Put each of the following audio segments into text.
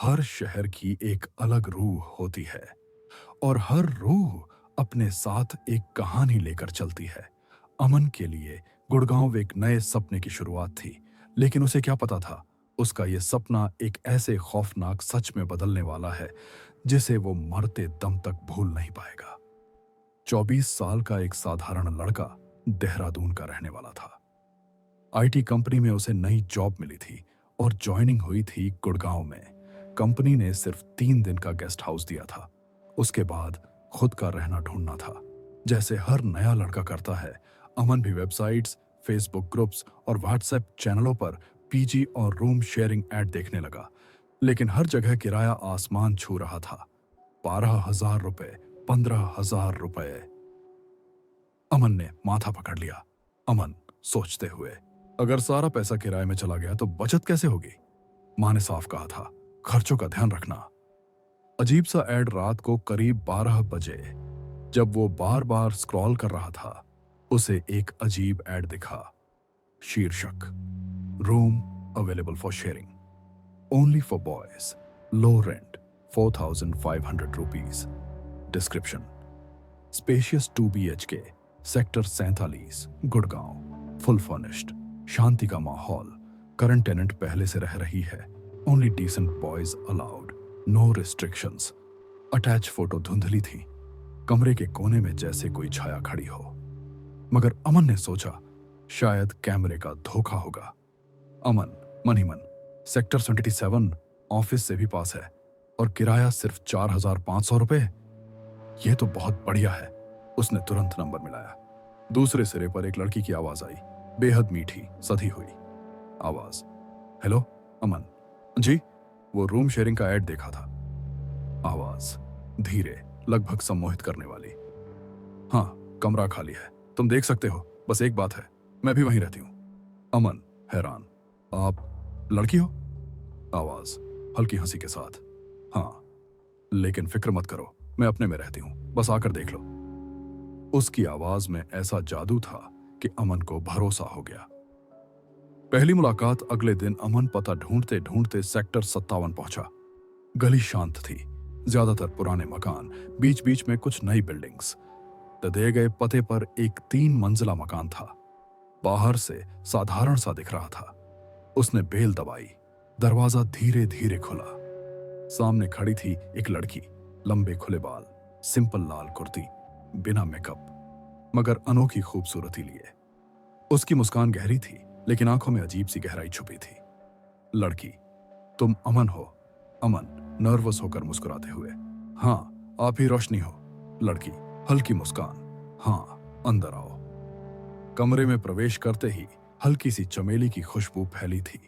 हर शहर की एक अलग रूह होती है और हर रूह अपने साथ एक कहानी लेकर चलती है। अमन के लिए गुड़गांव एक नए सपने की शुरुआत थी, लेकिन उसे क्या पता था, उसका ये सपना एक ऐसे खौफनाक सच में बदलने वाला है जिसे वो मरते दम तक भूल नहीं पाएगा। 24 साल का एक साधारण लड़का देहरादून का रहने वाला था। आईटी कंपनी में उसे नई जॉब मिली थी और ज्वाइनिंग हुई थी गुड़गांव में। कंपनी ने सिर्फ 3 दिन का गेस्ट हाउस दिया था। उसके बाद खुद का रहना ढूंढना था, जैसे हर नया लड़का करता है। अमन भी वेबसाइट्स, फेसबुक ग्रुप्स और व्हाट्सएप चैनलों पर पीजी और रूम शेयरिंग ऐड देखने लगा, लेकिन हर जगह किराया आसमान छू रहा था। 12,000 रुपए, 15,000 रुपए। अमन ने माथा पकड़ लिया। अमन सोचते हुए, अगर सारा पैसा किराए में चला गया तो बचत कैसे होगी? माँ ने साफ कहा था, खर्चों का ध्यान रखना। अजीब सा ऐड रात को करीब 12 बजे, जब वो बार बार स्क्रॉल कर रहा था, उसे एक अजीब ऐड दिखा। शीर्षक, room available for sharing, only for boys, low rent, 4,500 rupees. Description, spacious 2 BHK, sector 47, Gurgaon, full furnished, शांति का माहौल, करंट टेनेंट पहले से रह रही है, only decent boys allowed, no restrictions. Attach photo धुंधली थी, कमरे के कोने में जैसे कोई छाया खड़ी हो। मगर अमन ने सोचा, शायद कैमरे का धोखा होगा। अमन मन ही मन, सेक्टर 77 ऑफिस से भी पास है और किराया सिर्फ 4,500 रुपए। यह तो बहुत बढ़िया है। उसने तुरंत नंबर मिलाया। दूसरे सिरे पर एक लड़की की आवाज आई, बेहद मीठी, सधी हुई आवाज। हेलो अमन। जी। वो रूम शेयरिंग का ऐड देखा था। आवाज धीरे, लगभग सम्मोहित करने वाली। हाँ, कमरा खाली है, तुम देख सकते हो। बस एक बात है, मैं भी वहीं रहती हूँ। अमन हैरान, आप लड़की हो? आवाज हल्की हंसी के साथ, हाँ, लेकिन फिक्र मत करो, मैं अपने में रहती हूँ, बस आकर देख लो। उसकी आवाज में ऐसा जादू था कि अमन को भरोसा हो गया। पहली मुलाकात अगले दिन अमन पता ढूंढते ढूंढते सेक्टर 57 पहुंचा। गली शांत थी, ज्यादातर पुराने मकान, बीच बीच में कुछ नई बिल्डिंग्स। दिए गए पते पर एक 3 मंजिला मकान था। बाहर से साधारण सा दिख रहा था। उसने बेल दबाई, दरवाजा धीरे धीरे खुला। सामने खड़ी थी एक लड़की, लंबे खुले बाल, सिंपल लाल कुर्ती, बिना मेकअप, मगर अनोखी खूबसूरती लिए। उसकी मुस्कान गहरी थी, लेकिन आंखों में अजीब सी गहराई छुपी थी। लड़की, तुम अमन हो? अमन नर्वस होकर मुस्कुराते हुए, हाँ, आप ही रोशनी हो? लड़की हल्की मुस्कान, हाँ, अंदर आओ। कमरे में प्रवेश करते ही हल्की सी चमेली की खुशबू फैली थी।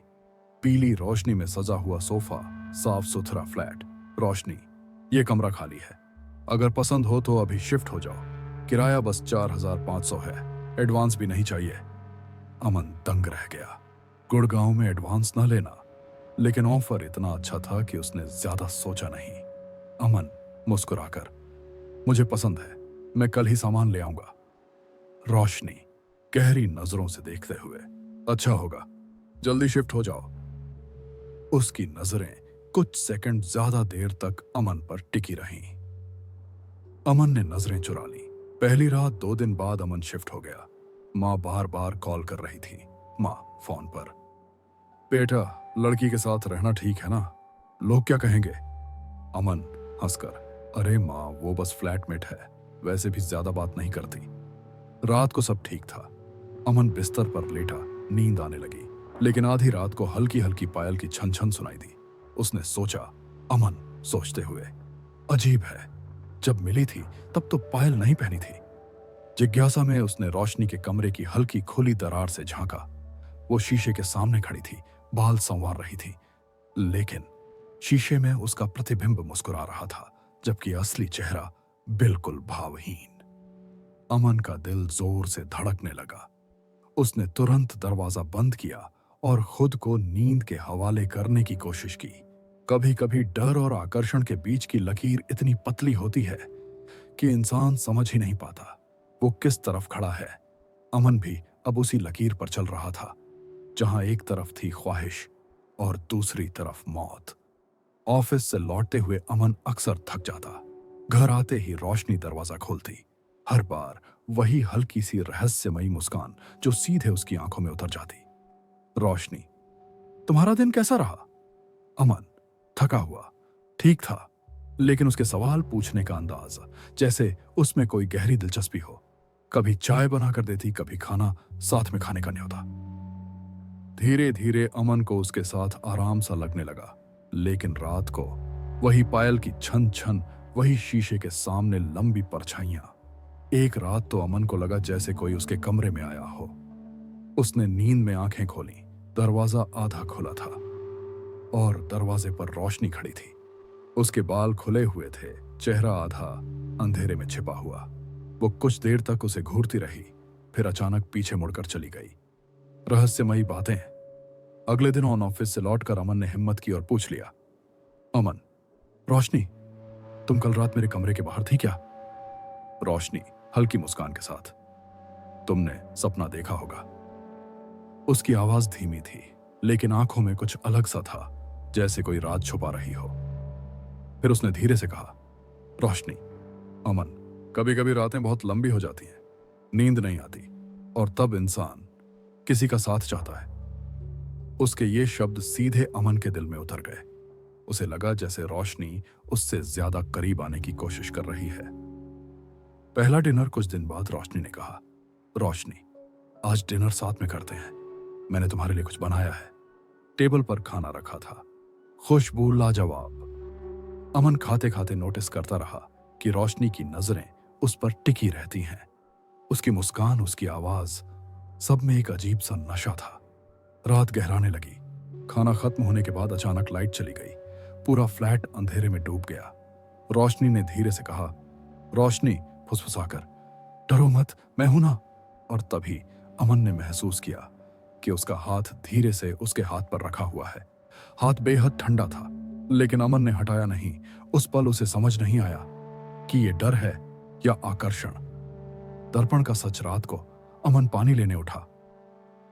पीली रोशनी में सजा हुआ सोफा, साफ सुथरा फ्लैट। रोशनी, ये कमरा खाली है, अगर पसंद हो तो अभी शिफ्ट हो जाओ। किराया बस 4,500 है, एडवांस भी नहीं चाहिए। अमन दंग रह गया। गुड़गांव में एडवांस न लेना, लेकिन ऑफर इतना अच्छा था कि उसने ज्यादा सोचा नहीं। अमन मुस्कुराकर, मुझे पसंद है, मैं कल ही सामान ले आऊंगा। रोशनी गहरी नजरों से देखते हुए, अच्छा होगा, जल्दी शिफ्ट हो जाओ। उसकी नजरें कुछ सेकंड ज्यादा देर तक अमन पर टिकी रहीं। अमन ने नजरें चुरा ली। पहली रात 2 दिन बाद अमन शिफ्ट हो गया। माँ बार बार कॉल कर रही थी। माँ फोन पर, बेटा, लड़की के साथ रहना ठीक है ना? लोग क्या कहेंगे? अमन हंसकर, अरे माँ, वो बस फ्लैटमेट है, वैसे भी ज्यादा बात नहीं करती। रात को सब ठीक था। अमन बिस्तर पर लेटा, नींद आने लगी, लेकिन आधी रात को हल्की हल्की पायल की छन छन सुनाई दी। उसने सोचा, अमन सोचते हुए, अजीब है, जब मिली थी तब तो पायल नहीं पहनी थी। जिज्ञासा में उसने रोशनी के कमरे की हल्की खुली दरार से झांका। वो शीशे के सामने खड़ी थी, बाल संवार रही थी, लेकिन शीशे में उसका प्रतिबिंब मुस्कुरा रहा था, जबकि असली चेहरा बिल्कुल भावहीन। अमन का दिल जोर से धड़कने लगा। उसने तुरंत दरवाजा बंद किया और खुद को नींद के हवाले करने की कोशिश की। कभी कभी डर और आकर्षण के बीच की लकीर इतनी पतली होती है कि इंसान समझ ही नहीं पाता वो किस तरफ खड़ा है। अमन भी अब उसी लकीर पर चल रहा था, जहां एक तरफ थी ख्वाहिश और दूसरी तरफ मौत। ऑफिस से लौटते हुए अमन अक्सर थक जाता। घर आते ही रोशनी दरवाजा खोलती। हर बार वही हल्की सी रहस्यमयी मुस्कान जो सीधे उसकी आंखों में उतर जाती। रोशनी, तुम्हारा दिन कैसा रहा? अमन, थका हुआ, ठीक था, लेकिन उसके सवाल पूछने का अंदाज जैसे उसमें कोई गहरी दिलचस्पी हो। कभी चाय बना कर देती, कभी खाना साथ में खाने का न्योता। धीरे धीरे अमन को उसके साथ आराम सा लगने लगा, लेकिन रात को वही पायल की छन छन, वही शीशे के सामने लंबी परछाइयां। एक रात तो अमन को लगा जैसे कोई उसके कमरे में आया हो। उसने नींद में आंखें खोली, दरवाजा आधा खुला था और दरवाजे पर रोशनी खड़ी थी। उसके बाल खुले हुए थे, चेहरा आधा अंधेरे में छिपा हुआ। वो कुछ देर तक उसे घूरती रही, फिर अचानक पीछे मुड़कर चली गई। रहस्यमयी बातें। अगले दिन ऑन ऑफिस से लौटकर अमन ने हिम्मत की और पूछ लिया, अमन, रोशनी, तुम कल रात मेरे कमरे के बाहर थी क्या? रोशनी हल्की मुस्कान के साथ, तुमने सपना देखा होगा। उसकी आवाज धीमी थी, लेकिन आंखों में कुछ अलग सा था, जैसे कोई राज छुपा रही हो। फिर उसने धीरे से कहा, रोशनी, अमन, कभी कभी रातें बहुत लंबी हो जाती हैं, नींद नहीं आती, और तब इंसान किसी का साथ चाहता है। उसके ये शब्द सीधे अमन के दिल में उतर गए। उसे लगा जैसे रोशनी उससे ज्यादा करीब आने की कोशिश कर रही है। पहला डिनर कुछ दिन बाद रोशनी ने कहा, रोशनी, आज डिनर साथ में करते हैं, मैंने तुम्हारे लिए कुछ बनाया है। टेबल पर खाना रखा था, खुशबू लाजवाब। अमन खाते खाते नोटिस करता रहा कि रोशनी की नजरें उस पर टिकी रहती हैं। उसकी मुस्कान, उसकी आवाज, सब में एक अजीब सा नशा था। रात गहराने लगी। खाना खत्म होने के बाद अचानक लाइट चली गई। पूरा फ्लैट अंधेरे में डूब गया। रोशनी ने धीरे से कहा, रोशनी, फुसफुसाकर, डरो मत, मैं हूं ना। और तभी अमन ने महसूस किया कि उसका हाथ धीरे से उसके हाथ पर रखा हुआ है। हाथ बेहद ठंडा था, लेकिन अमन ने हटाया नहीं। उस पल उसे समझ नहीं आया कि ये डर है या आकर्षण। दर्पण का सच रात को अमन पानी लेने उठा।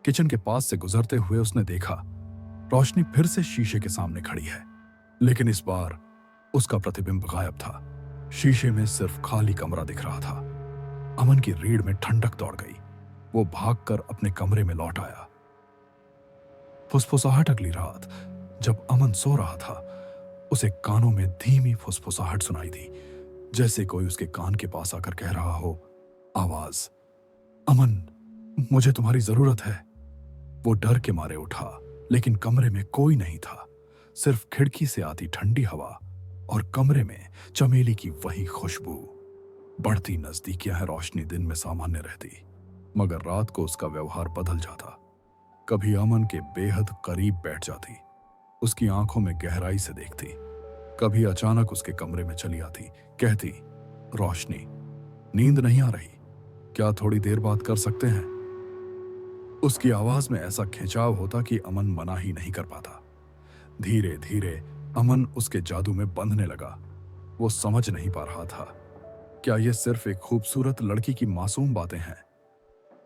किचन के पास से गुजरते हुए उसने देखा, रोशनी फिर से शीशे के सामने खड़ी है, लेकिन इस बार उसका प्रतिबिंब गायब था। शीशे में सिर्फ खाली कमरा दिख रहा था। अमन की रीढ़ में ठंडक दौड़ गई। वो भागकर अपने कमरे में लौट आया। फुसफुसाहट अगली रात जब अमन सो रहा था, उसे कानों में धीमी फुसफुसाहट सुनाई दी, जैसे कोई उसके कान के पास आकर कह रहा हो। आवाज, अमन, मुझे तुम्हारी जरूरत है। वो डर के मारे उठा, लेकिन कमरे में कोई नहीं था, सिर्फ खिड़की से आती ठंडी हवा और कमरे में चमेली की वही खुशबू। बढ़ती नजदीकियां है रोशनी दिन में सामान्य रहती, मगर रात को उसका व्यवहार बदल जाता। कभी अमन के बेहद करीब बैठ जाती, उसकी आंखों में गहराई से देखती, कभी अचानक उसके कमरे में चली आती, कहती, रोशनी, नींद नहीं आ रही क्या, थोड़ी देर बात कर सकते हैं? उसकी आवाज में ऐसा खिंचाव होता कि अमन मना ही नहीं कर पाता। धीरे धीरे अमन उसके जादू में बंधने लगा। वो समझ नहीं पा रहा था, क्या ये सिर्फ एक खूबसूरत लड़की की मासूम बातें हैं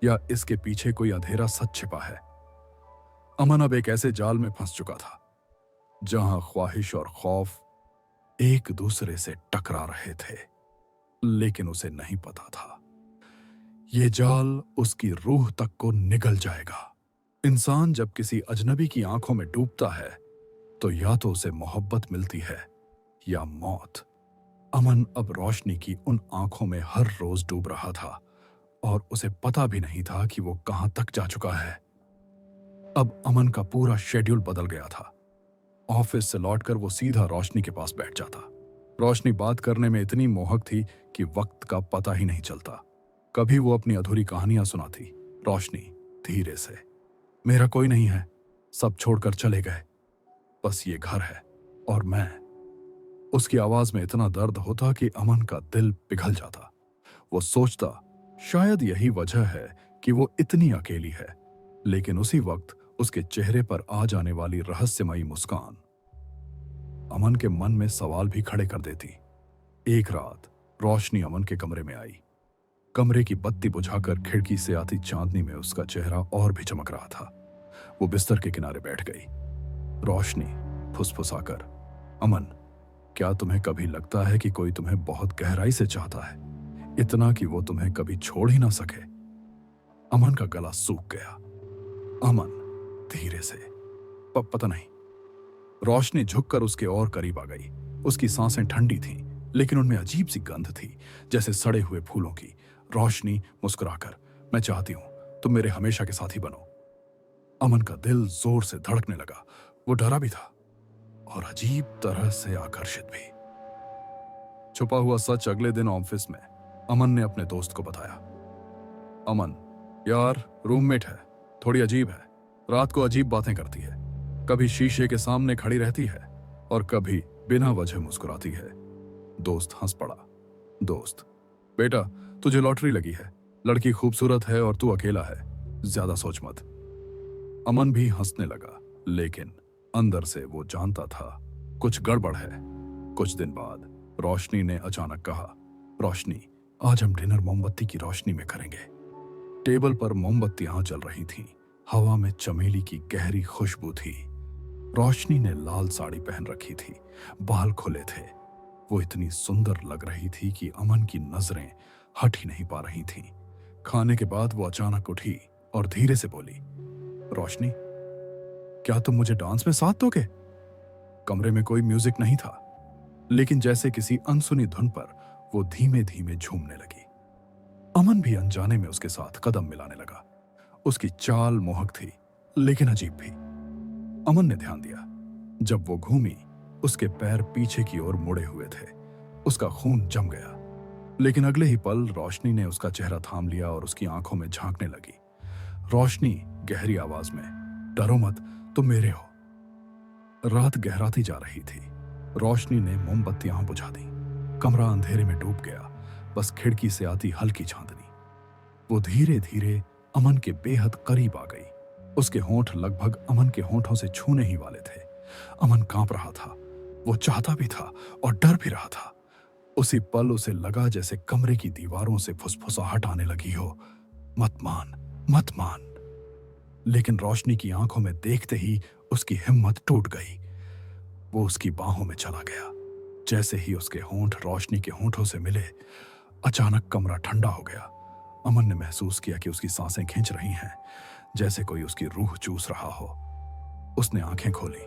या इसके पीछे कोई अंधेरा सच छिपा है। अमन अब एक ऐसे जाल में फंस चुका था जहां ख्वाहिश और खौफ एक दूसरे से टकरा रहे थे, लेकिन उसे नहीं पता था ये जाल उसकी रूह तक को निगल जाएगा। इंसान जब किसी अजनबी की आंखों में डूबता है तो या तो उसे मोहब्बत मिलती है या मौत। अमन अब रोशनी की उन आंखों में हर रोज डूब रहा था और उसे पता भी नहीं था कि वो कहां तक जा चुका है। अब अमन का पूरा शेड्यूल बदल गया था। ऑफिस से लौटकर वो सीधा रोशनी के पास बैठ जाता। रोशनी बात करने में इतनी मोहक थी कि वक्त का पता ही नहीं चलता। कभी वो अपनी अधूरी कहानियां सुनाती। रोशनी धीरे से, मेरा कोई नहीं है, सब छोड़कर चले गए, बस ये घर है और मैं। उसकी आवाज में इतना दर्द होता कि अमन का दिल पिघल जाता। वो सोचता, शायद यही वजह है कि वो इतनी अकेली है, लेकिन उसी वक्त उसके चेहरे पर आ जाने वाली रहस्यमयी मुस्कान अमन के मन में सवाल भी खड़े कर देती। एक रात रोशनी अमन के कमरे में आई। कमरे की बत्ती बुझाकर खिड़की से आती चांदनी में उसका चेहरा और भी चमक रहा था। वो बिस्तर के किनारे बैठ गई। रोशनी फुसफुसाकर, अमन, क्या तुम्हें कभी लगता है कि कोई तुम्हें बहुत गहराई से चाहता है, इतना कि वो तुम्हें कभी छोड़ ही ना सके? अमन का गला सूख गया। अमन धीरे से, पता नहीं। रोशनी झुककर उसके और करीब आ गई। उसकी सांसें ठंडी थीं, लेकिन उनमें अजीब सी गंध थी, जैसे सड़े हुए फूलों की। रोशनी मुस्कुराकर, मैं चाहती हूं तुम मेरे हमेशा के साथी बनो। अमन का दिल जोर से धड़कने लगा। वो डरा भी था और अजीब तरह से आकर्षित भी। छुपा हुआ सच अगले दिन ऑफिस में अमन ने अपने दोस्त को बताया। अमन, यार रूममेट है, थोड़ी अजीब है। रात को अजीब बातें करती है, कभी शीशे के सामने खड़ी रहती है और कभी बिना वजह मुस्कुराती है। दोस्त हंस पड़ा। दोस्त, बेटा तुझे लॉटरी लगी है, लड़की खूबसूरत है और तू अकेला है, ज्यादा सोच मत। अमन भी हंसने लगा, लेकिन अंदर से वो जानता था कुछ गड़बड़ है। कुछ दिन बाद रोशनी ने अचानक कहा, रोशनी, आज हम डिनर मोमबत्ती की रोशनी में करेंगे। टेबल पर मोमबत्तियां जल रही थीं, हवा में चमेली की गहरी खुशबू थी। रोशनी ने लाल साड़ी पहन रखी थी, बाल खुले थे। वो इतनी सुंदर लग रही थी कि अमन की नजरें हट ही नहीं पा रही थीं। खाने के बाद वो अचानक उठी और धीरे से बोली, रोशनी, क्या तुम मुझे डांस में साथ दोगे? कमरे में कोई म्यूजिक नहीं था, लेकिन जैसे किसी अनसुनी धुन पर वो धीमे धीमे झूमने लगी। अमन भी अनजाने में उसके साथ कदम मिलाने लगा। उसकी चाल मोहक थी, लेकिन अजीब भी। अमन ने ध्यान दिया, जब वो घूमी, उसके पैर पीछे की ओर मुड़े हुए थे। उसका खून जम गया, लेकिन अगले ही पल रोशनी ने उसका चेहरा थाम लिया और उसकी आंखों में झांकने लगी। रोशनी गहरी आवाज में, डरो मत, तुम मेरे हो। रात गहराती जा रही थी। रोशनी ने मोमबत्तियां बुझा दी। कमरा अंधेरे में डूब गया, बस खिड़की से आती हल्की चांदनी। वो धीरे धीरे अमन के बेहद करीब आ गई। उसके होंठ लगभग अमन के होंठों से छूने ही वाले थे। अमन कांप रहा था, वो चाहता भी था और डर भी रहा था। उसी पल उसे लगा जैसे कमरे की दीवारों से फुसफुसाहट आने लगी हो, मत मान, मत मान। लेकिन रोशनी की आंखों में देखते ही उसकी हिम्मत टूट गई। वो उसकी बाहों में चला गया। जैसे ही उसके होंठ रोशनी के होंठों से मिले, अचानक कमरा ठंडा हो गया। अमन ने महसूस किया कि उसकी सांसें खींच रही हैं, जैसे कोई उसकी रूह चूस रहा हो। उसने आंखें खोली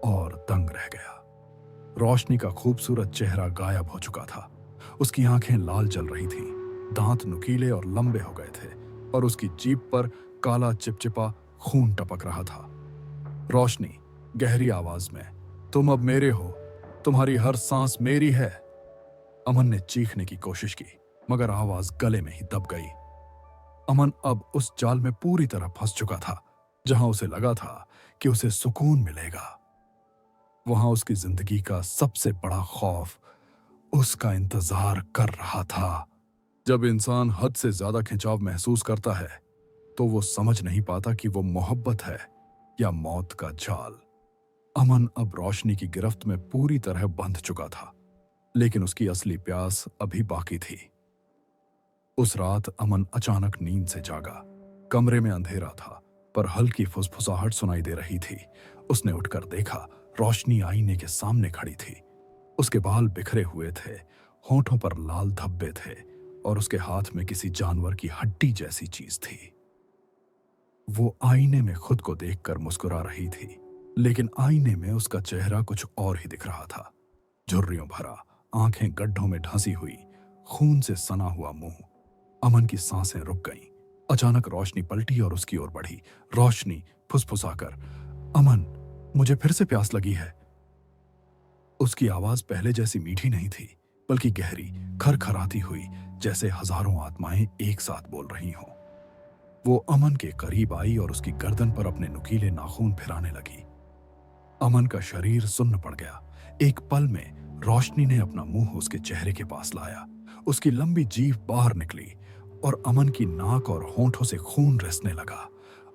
और दंग रह गया। रोशनी का खूबसूरत चेहरा गायब हो चुका था। उसकी आंखें लाल जल रही थीं, दांत नुकीले और लंबे हो गए थे और उसकी जीभ पर काला चिपचिपा खून टपक रहा था। रोशनी गहरी आवाज में, तुम अब मेरे हो, तुम्हारी हर सांस मेरी है। अमन ने चीखने की कोशिश की, मगर आवाज गले में ही दब गई। अमन अब उस जाल में पूरी तरह फंस चुका था, जहां उसे लगा था कि उसे सुकून मिलेगा। वहां उसकी जिंदगी का सबसे बड़ा खौफ उसका इंतजार कर रहा था। जब इंसान हद से ज्यादा खिंचाव महसूस करता है, तो वो समझ नहीं पाता कि वो मोहब्बत है या मौत का जाल। अमन अब रोशनी की गिरफ्त में पूरी तरह बंध चुका था, लेकिन उसकी असली प्यास अभी बाकी थी। उस रात अमन अचानक नींद से जागा। कमरे में अंधेरा था, पर हल्की फुसफुसाहट सुनाई दे रही थी। उसने उठकर देखा, रोशनी आईने के सामने खड़ी थी। उसके बाल बिखरे हुए थे, होंठों पर लाल धब्बे थे और उसके हाथ में किसी जानवर की हड्डी जैसी चीज थी। वो आईने में खुद को देखकर मुस्कुरा रही थी, लेकिन आईने में उसका चेहरा कुछ और ही दिख रहा था। झुर्रियों भरा, आंखें गड्ढों में ढंसी हुई, खून से सना हुआ मुंह। अमन की सांसें रुक गईं। अचानक रोशनी पलटी और उसकी ओर बढ़ी। रोशनी फुसफुसाकर, अमन, मुझे फिर से प्यास लगी है। उसकी आवाज पहले जैसी मीठी नहीं थी, बल्कि गहरी, खरखराती हुई, जैसे हजारों आत्माएं एक साथ बोल रही हों। वो अमन के करीब आई और उसकी गर्दन पर अपने नुकीले नाखून फिराने लगी। अमन का शरीर सुन्न पड़ गया। एक पल में रोशनी ने अपना मुंह उसके चेहरे के पास लाया। उसकी लंबी जीभ बाहर निकली और अमन की नाक और होंठों से खून रिसने लगा।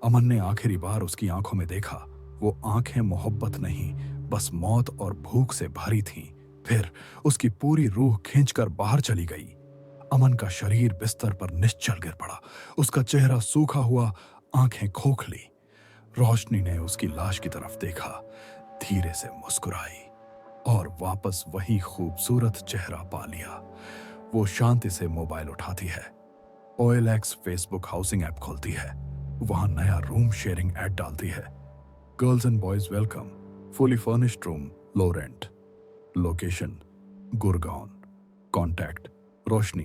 अमन ने आखिरी बार उसकी आंखों में देखा। वो आंखें मोहब्बत नहीं, बस मौत और भूख से भरी थीं। फिर उसकी पूरी रूह खींचकर बाहर चली गई। अमन का शरीर बिस्तर पर निश्चल गिर पड़ा। उसका चेहरा सूखा हुआ, आंखें खोखली। रोशनी ने उसकी लाश की तरफ देखा, धीरे से मुस्कुराई। वापस वही खूबसूरत चेहरा पा लिया। वो शांति से मोबाइल उठाती है, OLX फेसबुक हाउसिंग ऐप खोलती है, वहां नया रूम शेयरिंग ऐड डालती है। Girls and boys welcome, fully furnished room, low rent. Location Gurgaon. Contact Roshni